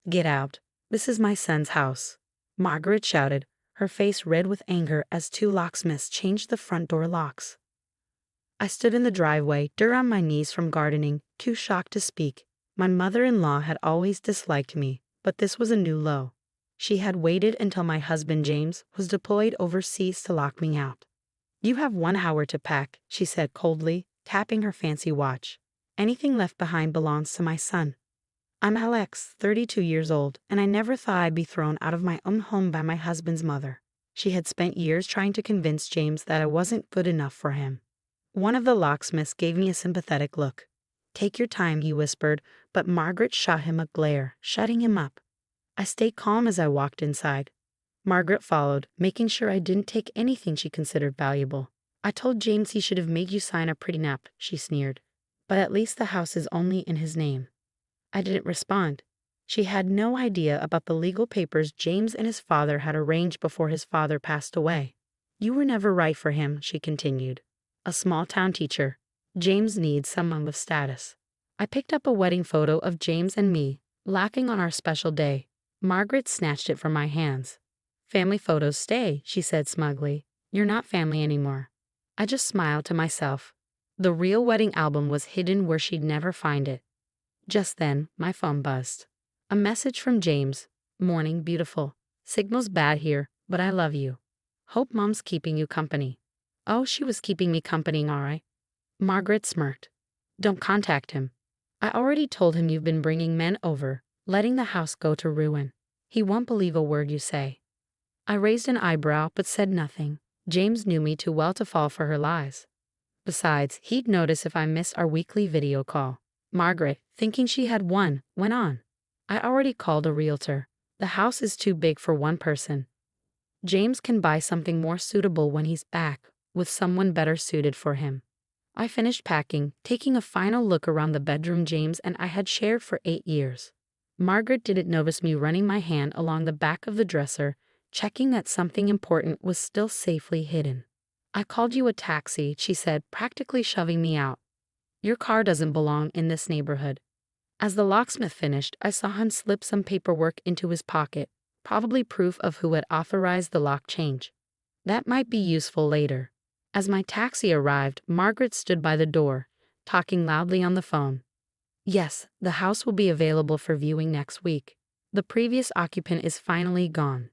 "Get out. This is my son's house," Margaret shouted, her face red with anger as two locksmiths changed the front door locks. I stood in the driveway, dirt on my knees from gardening, too shocked to speak. My mother-in-law had always disliked me, but this was a new low. She had waited until my husband James was deployed overseas to lock me out. "You have 1 hour to pack," she said coldly, tapping her fancy watch. "Anything left behind belongs to my son. I'm Alex, 32 years old, and I never thought I'd be thrown out of my own home by my husband's mother." She had spent years trying to convince James that I wasn't good enough for him. One of the locksmiths gave me a sympathetic look. "Take your time," he whispered, but Margaret shot him a glare, shutting him up. I stayed calm as I walked inside. Margaret followed, making sure I didn't take anything she considered valuable. "I told James he should have made you sign a prenup," she sneered. "But at least the house is only in his name." I didn't respond. She had no idea about the legal papers James and his father had arranged before his father passed away. "You were never right for him," she continued. "A small-town teacher. James needs someone with status." I picked up a wedding photo of James and me, laughing on our special day. Margaret snatched it from my hands. "Family photos stay," she said smugly. "You're not family anymore." I just smiled to myself. The real wedding album was hidden where she'd never find it. Just then, my phone buzzed. A message from James. "Morning, beautiful. Signal's bad here, but I love you. Hope Mom's keeping you company." Oh, she was keeping me company, all right. Margaret smirked. "Don't contact him. I already told him you've been bringing men over, letting the house go to ruin. He won't believe a word you say." I raised an eyebrow but said nothing. James knew me too well to fall for her lies. Besides, he'd notice if I missed our weekly video call. Margaret, thinking she had won, went on. "I already called a realtor. The house is too big for one person. James can buy something more suitable when he's back, with someone better suited for him." I finished packing, taking a final look around the bedroom James and I had shared for 8 years. Margaret didn't notice me running my hand along the back of the dresser, checking that something important was still safely hidden. "I called you a taxi," she said, practically shoving me out. "Your car doesn't belong in this neighborhood." As the locksmith finished, I saw him slip some paperwork into his pocket, probably proof of who had authorized the lock change. That might be useful later. As my taxi arrived, Margaret stood by the door, talking loudly on the phone. "Yes, the house will be available for viewing next week. The previous occupant is finally gone."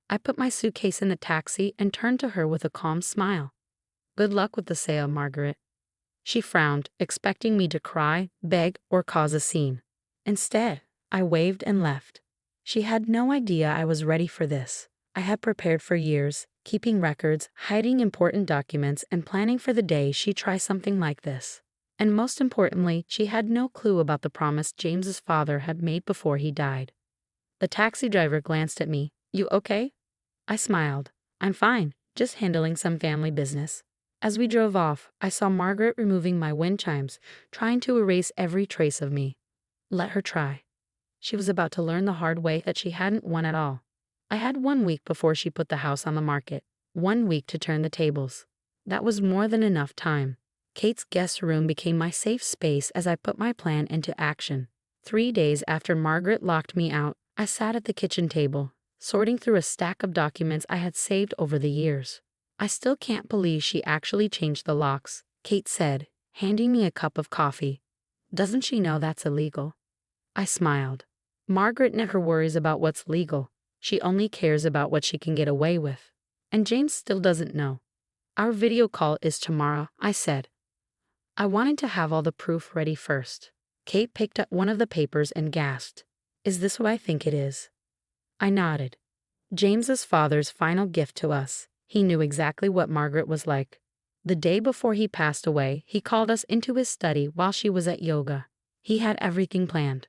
I put my suitcase in the taxi and turned to her with a calm smile. "Good luck with the sale, Margaret." She frowned, expecting me to cry, beg, or cause a scene. Instead, I waved and left. She had no idea I was ready for this. I had prepared for years, keeping records, hiding important documents, and planning for the day she'd try something like this. And most importantly, she had no clue about the promise James's father had made before he died. The taxi driver glanced at me. "You okay?" I smiled. "I'm fine, just handling some family business." As we drove off, I saw Margaret removing my wind chimes, trying to erase every trace of me. Let her try. She was about to learn the hard way that she hadn't won at all. I had 1 week before she put the house on the market. 1 week to turn the tables. That was more than enough time. Kate's guest room became my safe space as I put my plan into action. 3 days after Margaret locked me out, I sat at the kitchen table, sorting through a stack of documents I had saved over the years. "I still can't believe she actually changed the locks," Kate said, handing me a cup of coffee. "Doesn't she know that's illegal?" I smiled. Margaret never worries about what's legal. She only cares about what she can get away with. And James still doesn't know. "Our video call is tomorrow," I said. I wanted to have all the proof ready first. Kate picked up one of the papers and gasped. "Is this what I think it is?" I nodded. James's father's final gift to us. He knew exactly what Margaret was like. The day before he passed away, he called us into his study while she was at yoga. He had everything planned.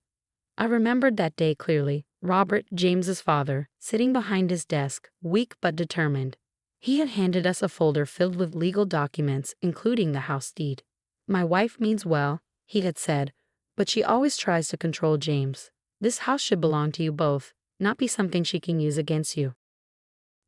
I remembered that day clearly. Robert, James's father, sitting behind his desk, weak but determined. He had handed us a folder filled with legal documents, including the house deed. "My wife means well," he had said, "but she always tries to control James. This house should belong to you both, not be something she can use against you."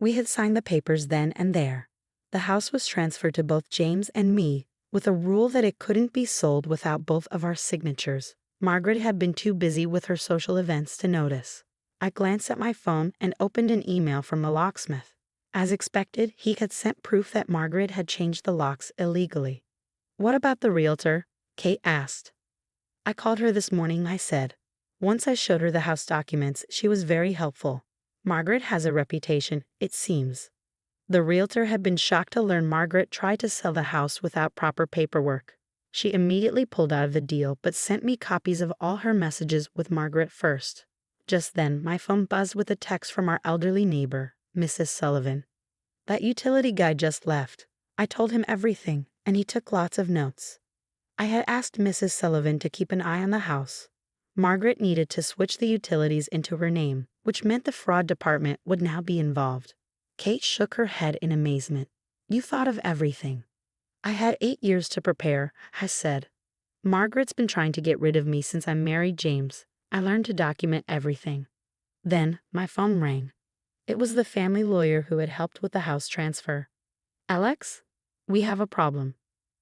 We had signed the papers then and there. The house was transferred to both James and me, with a rule that it couldn't be sold without both of our signatures. Margaret had been too busy with her social events to notice. I glanced at my phone and opened an email from the locksmith. As expected, he had sent proof that Margaret had changed the locks illegally. "What about the realtor?" Kate asked. "I called her this morning," I said. Once I showed her the house documents, she was very helpful. Margaret has a reputation, it seems. The realtor had been shocked to learn Margaret tried to sell the house without proper paperwork. She immediately pulled out of the deal but sent me copies of all her messages with Margaret first. Just then, my phone buzzed with a text from our elderly neighbor, Mrs. Sullivan. "That utility guy just left. I told him everything, and he took lots of notes." I had asked Mrs. Sullivan to keep an eye on the house. Margaret needed to switch the utilities into her name, which meant the fraud department would now be involved. Kate shook her head in amazement. "You thought of everything." "I had 8 years to prepare," I said. "Margaret's been trying to get rid of me since I married James. I learned to document everything." Then my phone rang. It was the family lawyer who had helped with the house transfer. "Alex, we have a problem.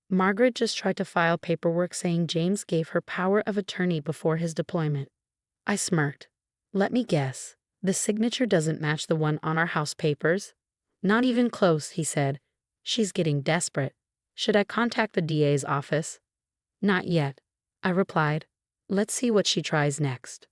Margaret just tried to file paperwork saying James gave her power of attorney before his deployment." I smirked. "Let me guess. The signature doesn't match the one on our house papers?" "Not even close," he said. "She's getting desperate. Should I contact the DA's office?" "Not yet," I replied. "Let's see what she tries next."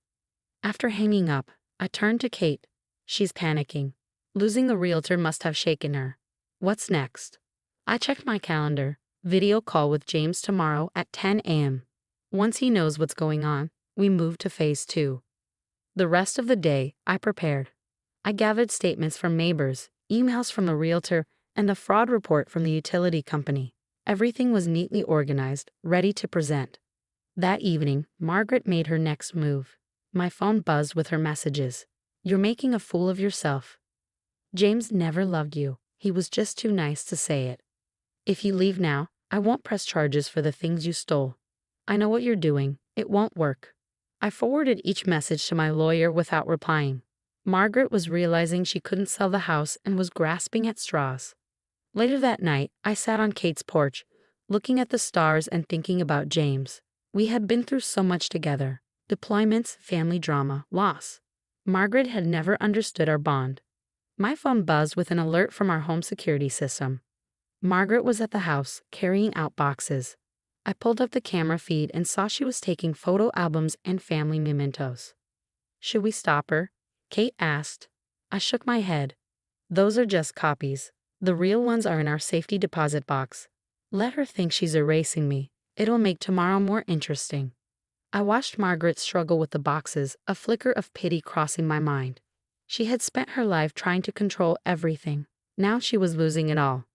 After hanging up, I turned to Kate. She's panicking. Losing the realtor must have shaken her. What's next? I checked my calendar. Video call with James tomorrow at 10 a.m. Once he knows what's going on, we move to phase 2. The rest of the day, I prepared. I gathered statements from neighbors, emails from the realtor, and a fraud report from the utility company. Everything was neatly organized, ready to present. That evening, Margaret made her next move. My phone buzzed with her messages. "You're making a fool of yourself. James never loved you. He was just too nice to say it. If you leave now, I won't press charges for the things you stole. I know what you're doing. It won't work." I forwarded each message to my lawyer without replying. Margaret was realizing she couldn't sell the house and was grasping at straws. Later that night, I sat on Kate's porch, looking at the stars and thinking about James. We had been through so much together. Deployments, family drama, loss. Margaret had never understood our bond. My phone buzzed with an alert from our home security system. Margaret was at the house, carrying out boxes. I pulled up the camera feed and saw she was taking photo albums and family mementos. "Should we stop her?" Kate asked. I shook my head. "Those are just copies. The real ones are in our safety deposit box. Let her think she's erasing me. It'll make tomorrow more interesting." I watched Margaret struggle with the boxes, a flicker of pity crossing my mind. She had spent her life trying to control everything. Now she was losing it all.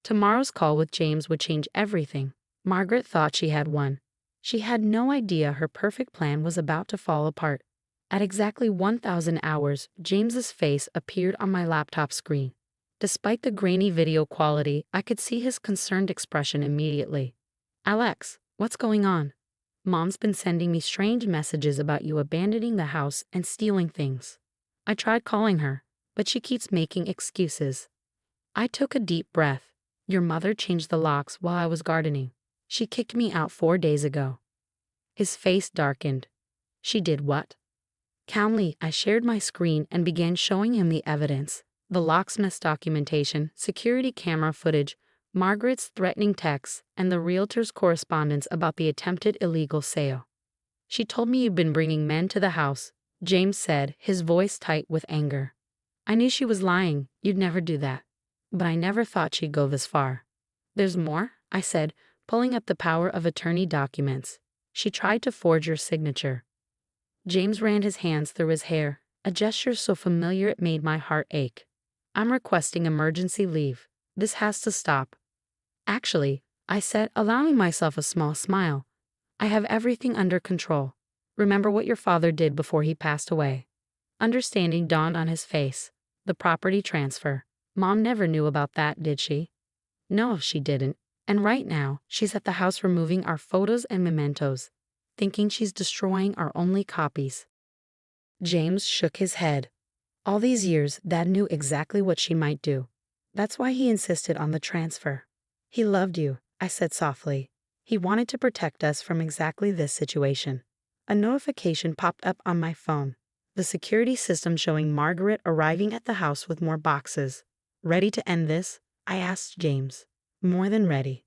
Tomorrow's call with James would change everything. Margaret thought she had won. She had no idea her perfect plan was about to fall apart. At exactly 1,000 hours, James's face appeared on my laptop screen. Despite the grainy video quality, I could see his concerned expression immediately. "Alex, what's going on? Mom's been sending me strange messages about you abandoning the house and stealing things." I tried calling her, but she keeps making excuses. I took a deep breath. "Your mother changed the locks while I was gardening. She kicked me out 4 days ago." His face darkened. "She did what?" Calmly, I shared my screen and began showing him the evidence. The locksmith's documentation, security camera footage, Margaret's threatening texts, and the realtor's correspondence about the attempted illegal sale. "She told me you've been bringing men to the house," James said, his voice tight with anger. "I knew she was lying. You'd never do that. But I never thought she'd go this far." "There's more?" I said, pulling up the power of attorney documents. "She tried to forge your signature." James ran his hands through his hair, a gesture so familiar it made my heart ache. "I'm requesting emergency leave. This has to stop." "Actually," I said, allowing myself a small smile, "I have everything under control. Remember what your father did before he passed away." Understanding dawned on his face. "The property transfer. Mom never knew about that, did she?" "No, she didn't. And right now, she's at the house removing our photos and mementos, thinking she's destroying our only copies." James shook his head. "All these years, Dad knew exactly what she might do. That's why he insisted on the transfer. He loved you," I said softly. "He wanted to protect us from exactly this situation." A notification popped up on my phone. the security system showing Margaret arriving at the house with more boxes. "Ready to end this?" I asked James. "More than ready."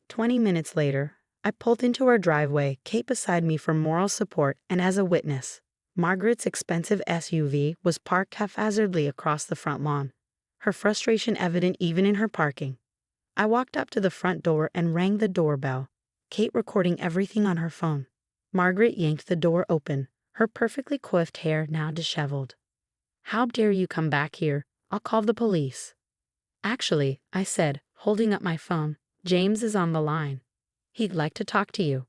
20 minutes later, I pulled into our driveway, Kate beside me for moral support and as a witness. Margaret's expensive SUV was parked haphazardly across the front lawn, her frustration evident even in her parking. I walked up to the front door and rang the doorbell, Kate recording everything on her phone. Margaret yanked the door open, her perfectly coiffed hair now disheveled. "How dare you come back here? I'll call the police." "Actually," I said, holding up my phone, "James is on the line. He'd like to talk to you."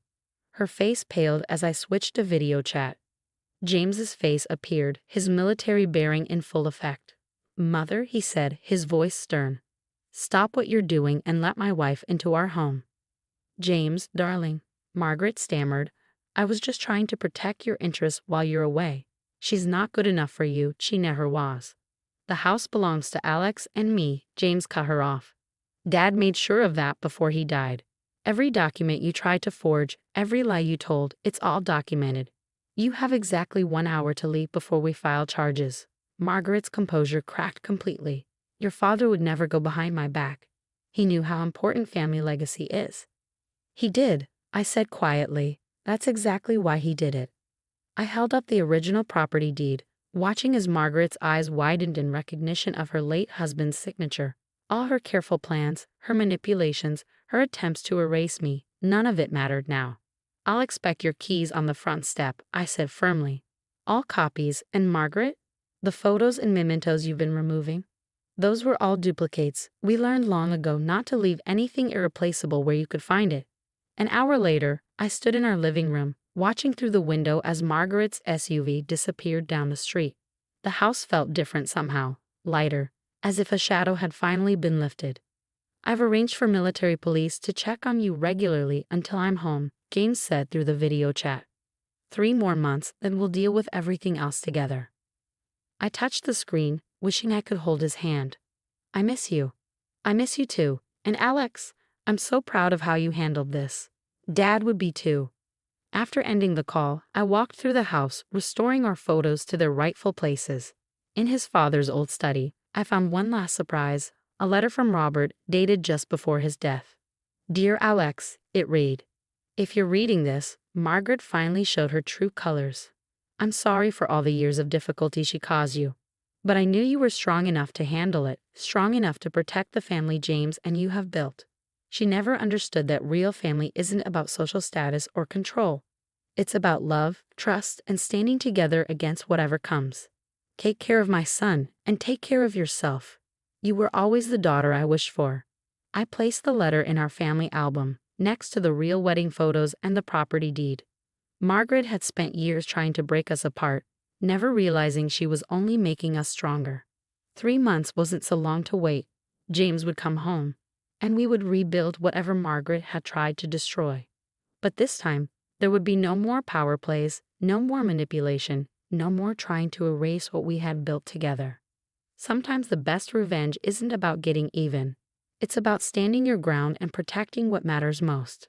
Her face paled as I switched to video chat. James's face appeared, his military bearing in full effect. "Mother," he said, his voice stern. "Stop what you're doing and let my wife into our home." "James, darling," Margaret stammered, "I was just trying to protect your interests while you're away. She's not good enough for you, she never was. The house belongs to Alex and me," James cut her off. "Dad made sure of that before he died. Every document you tried to forge, every lie you told, it's all documented. You have exactly 1 hour to leave before we file charges." Margaret's composure cracked completely. "Your father would never go behind my back. He knew how important family legacy is." "He did," I said quietly. "That's exactly why he did it." I held up the original property deed, watching as Margaret's eyes widened in recognition of her late husband's signature. All her careful plans, her manipulations, her attempts to erase me, none of it mattered now. "I'll expect your keys on the front step," I said firmly. "All copies, and Margaret? The photos and mementos you've been removing?" "Those were all duplicates. We learned long ago not to leave anything irreplaceable where you could find it." An hour later, I stood in our living room, watching through the window as Margaret's SUV disappeared down the street. The house felt different somehow, lighter, as if a shadow had finally been lifted. "I've arranged for military police to check on you regularly until I'm home," James said through the video chat. 3 more months, then we'll deal with everything else together." I touched the screen, wishing I could hold his hand. "I miss you." "I miss you too. And Alex, I'm so proud of how you handled this. Dad would be too." After ending the call, I walked through the house, restoring our photos to their rightful places. In his father's old study, I found one last surprise, a letter from Robert dated just before his death. "Dear Alex," it read. "If you're reading this, Margaret finally showed her true colors. I'm sorry for all the years of difficulty she caused you. But I knew you were strong enough to handle it, strong enough to protect the family James and you have built. She never understood that real family isn't about social status or control. It's about love, trust, and standing together against whatever comes. Take care of my son, and take care of yourself. You were always the daughter I wished for." I placed the letter in our family album, next to the real wedding photos and the property deed. Margaret had spent years trying to break us apart, never realizing she was only making us stronger. 3 months wasn't so long to wait. James would come home, and we would rebuild whatever Margaret had tried to destroy. But this time, there would be no more power plays, no more manipulation, no more trying to erase what we had built together. Sometimes the best revenge isn't about getting even. It's about standing your ground and protecting what matters most.